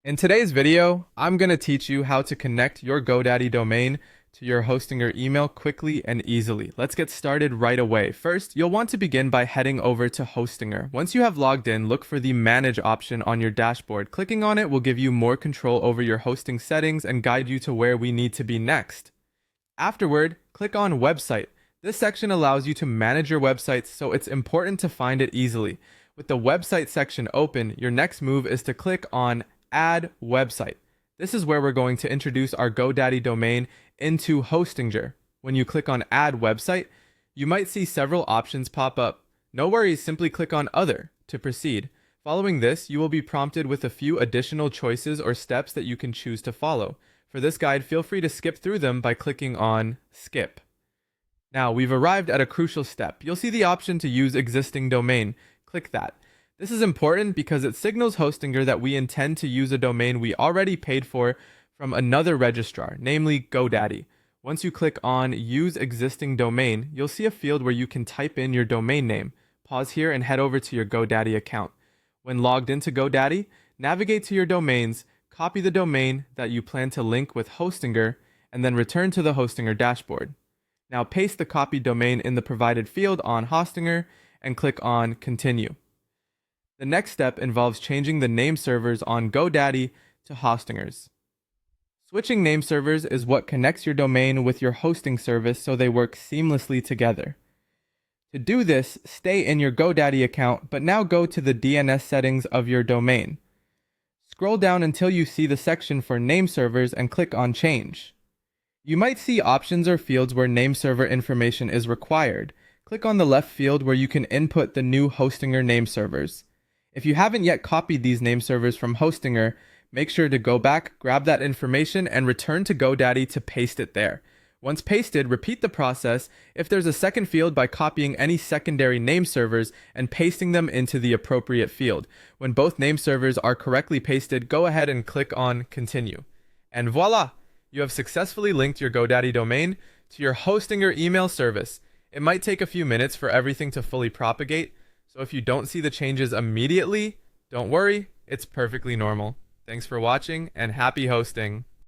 In today's video, I'm going to teach you how to connect your GoDaddy domain to your Hostinger email quickly and easily. Let's get started right away. First, you'll want to begin by heading over to Hostinger. Once you have logged in, look for the Manage option on your dashboard. Clicking on it will give you more control over your hosting settings and guide you to where we need to be next. Afterward, click on Website. This section allows you to manage your websites, so it's important to find it easily. With the Website section open, your next move is to click on Add Website. This is where we're going to introduce our GoDaddy domain into Hostinger. When you click on Add Website, you might see several options pop up. No worries, simply click on Other to proceed. Following this, you will be prompted with a few additional choices or steps that you can choose to follow. For this guide, feel free to skip through them by clicking on Skip. Now, we've arrived at a crucial step. You'll see the option to use existing domain. Click that. This is important because it signals Hostinger that we intend to use a domain we already paid for from another registrar, namely GoDaddy. Once you click on Use Existing Domain, you'll see a field where you can type in your domain name. Pause here and head over to your GoDaddy account. When logged into GoDaddy, navigate to your domains, copy the domain that you plan to link with Hostinger, and then return to the Hostinger dashboard. Now paste the copied domain in the provided field on Hostinger and click on Continue. The next step involves changing the name servers on GoDaddy to Hostingers. Switching name servers is what connects your domain with your hosting service so they work seamlessly together. To do this, stay in your GoDaddy account, but now go to the DNS settings of your domain. Scroll down until you see the section for name servers and click on Change. You might see options or fields where name server information is required. Click on the left field where you can input the new Hostinger name servers. If you haven't yet copied these name servers from Hostinger, make sure to go back, grab that information, and return to GoDaddy to paste it there. Once pasted, repeat the process if there's a second field by copying any secondary name servers and pasting them into the appropriate field. When both name servers are correctly pasted, go ahead and click on Continue. And voila! You have successfully linked your GoDaddy domain to your Hostinger email service. It might take a few minutes for everything to fully propagate, so if you don't see the changes immediately, don't worry, it's perfectly normal. Thanks for watching and happy hosting.